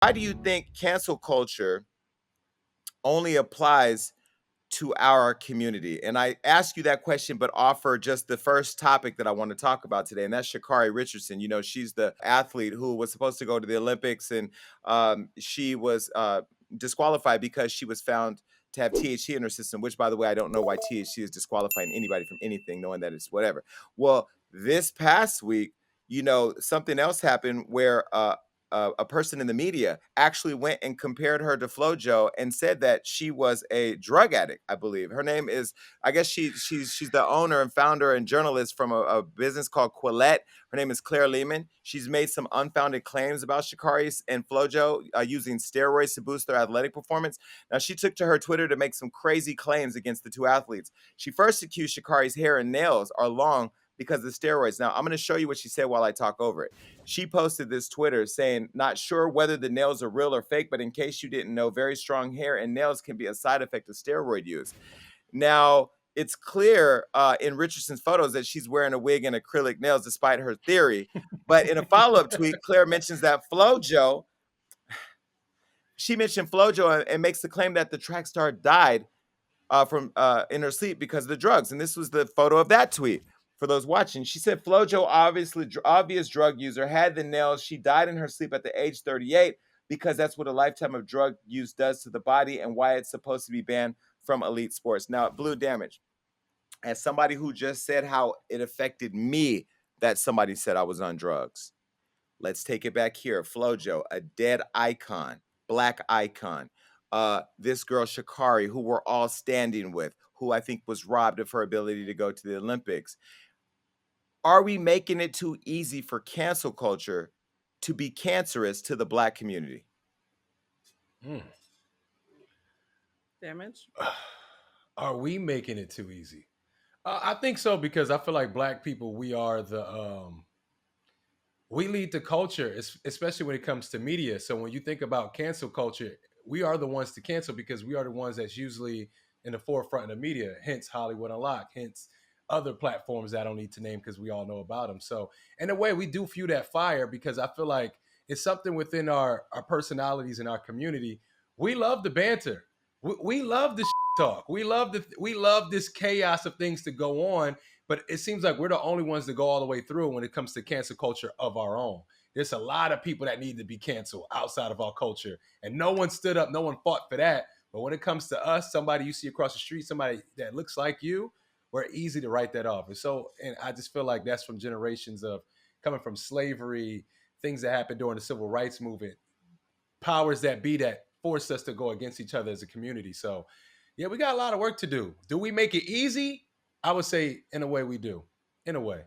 Why do you think cancel culture only applies to our community? And I ask you that question, but offer just the first topic that I want to talk about today, and that's Sha Carri Richardson. You know, she's the athlete who was supposed to go to the Olympics, and she was disqualified because she was found to have THC in her system, which, by the way, I don't know why THC is disqualifying anybody from anything, knowing that it's whatever. Well, this past week, you know, something else happened where a person in the media actually went and compared her to FloJo and said that she was a drug addict. I believe her name is. I guess she's the owner and founder and journalist from a business called Quillette. Her name is Claire Lehmann. She's made some unfounded claims about Sha Carri and FloJo using steroids to boost their athletic performance. Now, she took to her Twitter to make some crazy claims against the two athletes. She first accused Sha Carri's hair and nails are long because of steroids. Now, I'm going to show you what she said while I talk over it. She posted this Twitter saying, not sure whether the nails are real or fake, but in case you didn't know, very strong hair and nails can be a side effect of steroid use. Now, it's clear in Richardson's photos that she's wearing a wig and acrylic nails, despite her theory. But in a follow-up tweet, Claire mentions that FloJo, she mentioned FloJo and makes the claim that the track star died from in her sleep because of the drugs. And this was the photo of that tweet. For those watching, she said FloJo, obvious drug user, had the nails. She died in her sleep at the age 38 because that's what a lifetime of drug use does to the body and why it's supposed to be banned from elite sports. Now, Blue Damage, as somebody who just said how it affected me that somebody said I was on drugs, let's take it back here. FloJo, a dead icon, black icon. This girl, Sha Carri, who we're all standing with, who I think was robbed of her ability to go to the Olympics. Are we making it too easy for cancel culture to be cancerous to the Black community? Damage. Are we making it too easy? I think so because I feel like Black people, we are we lead the culture, especially when it comes to media. So when you think about cancel culture, we are the ones to cancel because we are the ones that's usually in the forefront of the media. Hence Hollywood Unlocked. Hence other platforms that I don't need to name because we all know about them. So in a way, we do fuel that fire because I feel like it's something within our personalities and our community. We love the banter. We love the talk. We love this chaos of things to go on, but it seems like we're the only ones that go all the way through when it comes to cancel culture of our own. There's a lot of people that need to be canceled outside of our culture, and no one stood up, no one fought for that. But when it comes to us, somebody you see across the street, somebody that looks like you, we're easy to write that off. And I just feel like that's from generations of coming from slavery, things that happened during the civil rights movement, powers that be that forced us to go against each other as a community. So, yeah, we got a lot of work to do. Do we make it easy? I would say, in a way, we do. In a way.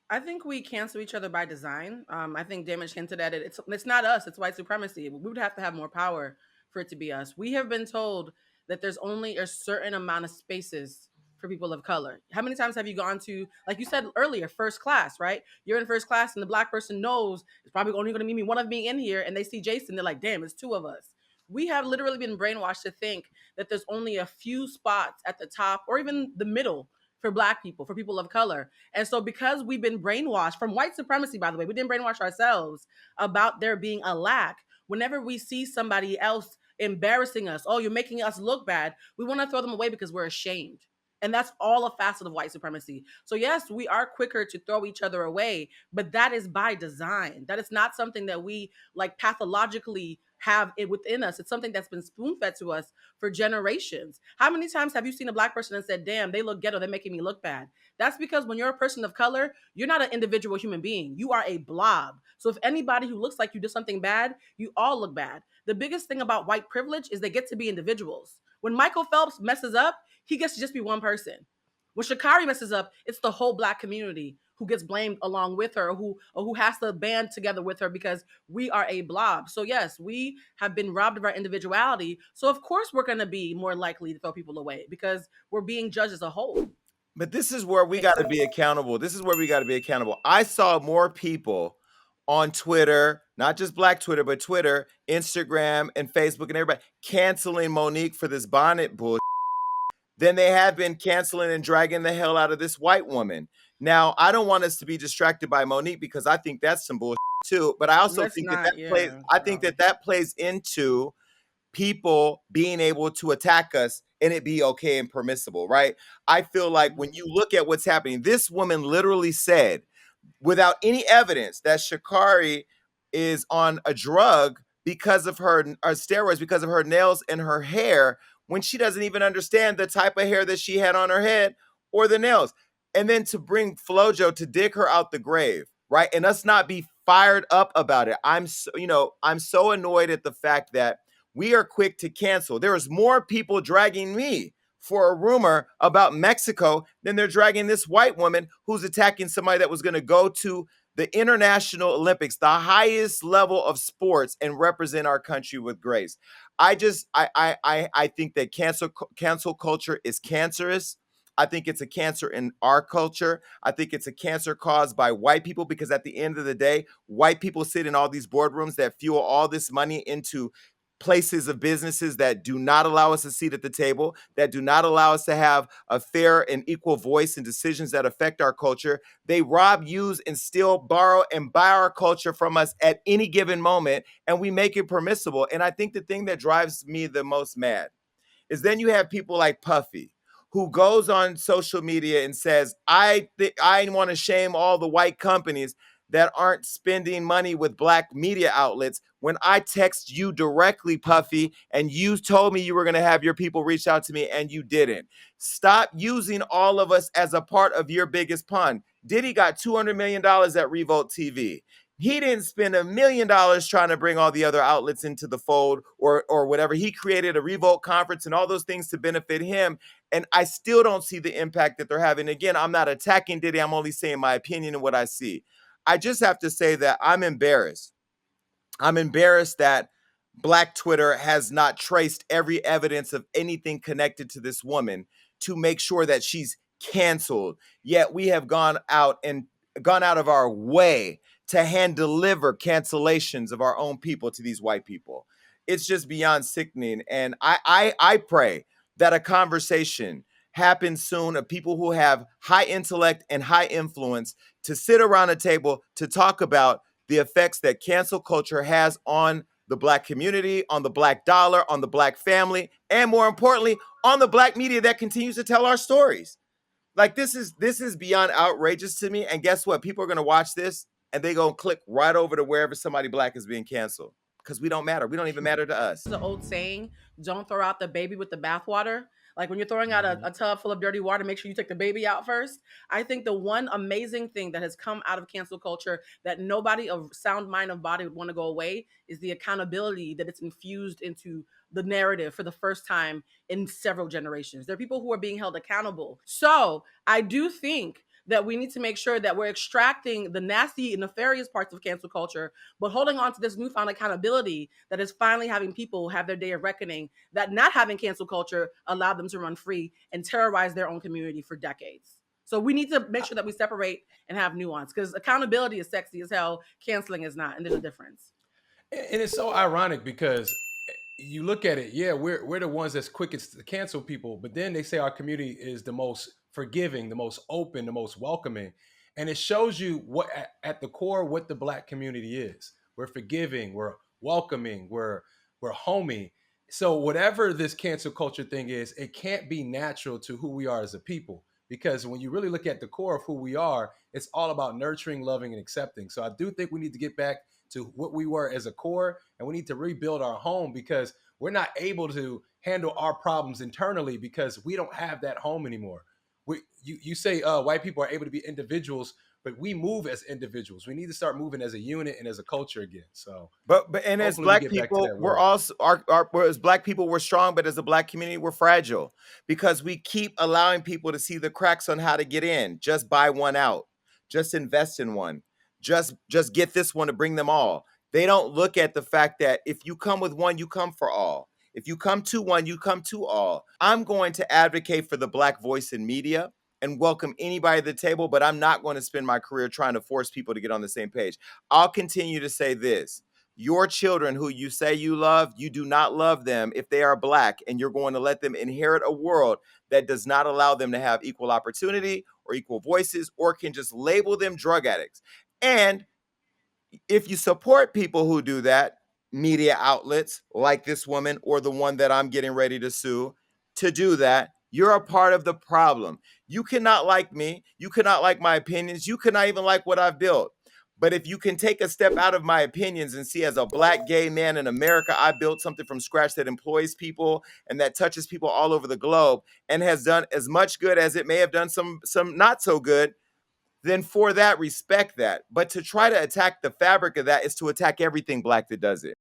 I think we cancel each other by design. I think Damage hinted at it. It's not us. It's white supremacy. We would have to have more power for it to be us. We have been told that there's only a certain amount of spaces for people of color. How many times have you gone to, like you said earlier, first class, right? You're in first class and the Black person knows it's probably only going to meet me one of me in here, and they see Jason, they're like, damn, it's two of us. We have literally been brainwashed to think that there's only a few spots at the top or even the middle for Black people, for people of color. And so, because we've been brainwashed from white supremacy, by the way, we didn't brainwash ourselves about there being a lack. Whenever we see somebody else embarrassing us, oh, you're making us look bad, we want to throw them away because we're ashamed. And that's all a facet of white supremacy. So, yes, we are quicker to throw each other away, but that is by design. That is not something that we like pathologically have it within us. It's something that's been spoon fed to us for generations. How many times have you seen a Black person and said, damn, they look ghetto, they're making me look bad? That's because when you're a person of color, you're not an individual human being. You are a blob. So if anybody who looks like you did something bad, you all look bad. The biggest thing about white privilege is they get to be individuals. When Michael Phelps messes up, he gets to just be one person. When Sha Carri messes up, it's the whole Black community who gets blamed along with her, or who has to band together with her because we are a blob. So yes, we have been robbed of our individuality. So of course we're going to be more likely to throw people away because we're being judged as a whole. But this is where we got to be accountable. This is where we got to be accountable. I saw more people on Twitter, not just Black Twitter, but Twitter, Instagram, and Facebook, and everybody canceling Monique for this bonnet bullshit than they have been canceling and dragging the hell out of this white woman. Now, I don't want us to be distracted by Monique because I think that's some bullshit too. But I also Let's think that not, yeah. that plays into people being able to attack us and it be okay and permissible, right? I feel like when you look at what's happening, this woman literally said, without any evidence, that Sha Carri is on a drug because of her or steroids because of her nails and her hair, when she doesn't even understand the type of hair that she had on her head or the nails. And then to bring Flojo to dig her out the grave, right? And us not be fired up about it. I'm so annoyed at the fact that we are quick to cancel. There is more people dragging me for a rumor about Mexico than they're dragging this white woman who's attacking somebody that was going to go to the International Olympics, the highest level of sports, and represent our country with grace. I think that cancel culture is cancerous. I think it's a cancer in our culture. I think it's a cancer caused by white people because at the end of the day, white people sit in all these boardrooms that fuel all this money into places of businesses that do not allow us a seat at the table, that do not allow us to have a fair and equal voice in decisions that affect our culture. They rob, use, and steal, borrow, and buy our culture from us at any given moment, and we make it permissible. And I think the thing that drives me the most mad is then you have people like Puffy, who goes on social media and says, I want to shame all the white companies that aren't spending money with black media outlets when I text you directly, Puffy, and you told me you were going to have your people reach out to me and you didn't. Stop using all of us as a part of your biggest pun. Diddy got $200 million at Revolt TV. He didn't spend $1 million trying to bring all the other outlets into the fold or whatever. He created a Revolt conference and all those things to benefit him. And I still don't see the impact that they're having. Again, I'm not attacking Diddy. I'm only saying my opinion and what I see. I just have to say that I'm embarrassed. I'm embarrassed that Black Twitter has not traced every evidence of anything connected to this woman to make sure that she's canceled. Yet we have gone out of our way to hand deliver cancellations of our own people to these white people. It's just beyond sickening. And I pray that a conversation happens soon of people who have high intellect and high influence to sit around a table to talk about the effects that cancel culture has on the black community, on the black dollar, on the black family, and more importantly, on the black media that continues to tell our stories. Like this is beyond outrageous to me. And guess what? People are gonna watch this and they gonna click right over to wherever somebody black is being canceled. Because we don't matter. We don't even matter to us. The old saying, don't throw out the baby with the bathwater. Like when you're throwing out a tub full of dirty water, make sure you take the baby out first. I think the one amazing thing that has come out of cancel culture that nobody of sound mind of body would want to go away is the accountability that it's infused into the narrative for the first time in several generations. There are people who are being held accountable. So I do think that we need to make sure that we're extracting the nasty and nefarious parts of cancel culture, but holding on to this newfound accountability that is finally having people have their day of reckoning, that not having cancel culture allowed them to run free and terrorize their own community for decades. So we need to make sure that we separate and have nuance, because accountability is sexy as hell, canceling is not, and there's a difference. And it's so ironic because you look at it, yeah, we're the ones that's quickest to cancel people, but then they say our community is the most forgiving, the most open, the most welcoming. And it shows you what at the core what the black community is. We're forgiving, we're welcoming, we're homey. So whatever this cancel culture thing is, it can't be natural to who we are as a people. Because when you really look at the core of who we are, it's all about nurturing, loving, and accepting. So I do think we need to get back to what we were as a core, and we need to rebuild our home because we're not able to handle our problems internally because we don't have that home anymore. You say white people are able to be individuals, but we move as individuals. We need to start moving as a unit and as a culture again. So But and as hopefully we black get back to people, that we're world. also as black people, we're strong, but as a black community, we're fragile because we keep allowing people to see the cracks on how to get in. Just buy one out. Just invest in one. Just get this one to bring them all. They don't look at the fact that if you come with one, you come for all. If you come to one, you come to all. I'm going to advocate for the black voice in media and welcome anybody to the table, but I'm not going to spend my career trying to force people to get on the same page. I'll continue to say this. your children who you say you love, you do not love them if they are Black, and you're going to let them inherit a world that does not allow them to have equal opportunity or equal voices, or can just label them drug addicts. And if you support people who do that, media outlets like this woman or the one that I'm getting ready to sue to do that, you're a part of the problem. You cannot like me. You cannot like my opinions. You cannot even like what I've built. But if you can take a step out of my opinions and see, as a Black gay man in America, I built something from scratch that employs people and that touches people all over the globe and has done as much good as it may have done some not so good, then for that, respect that. But to try to attack the fabric of that is to attack everything Black that does it.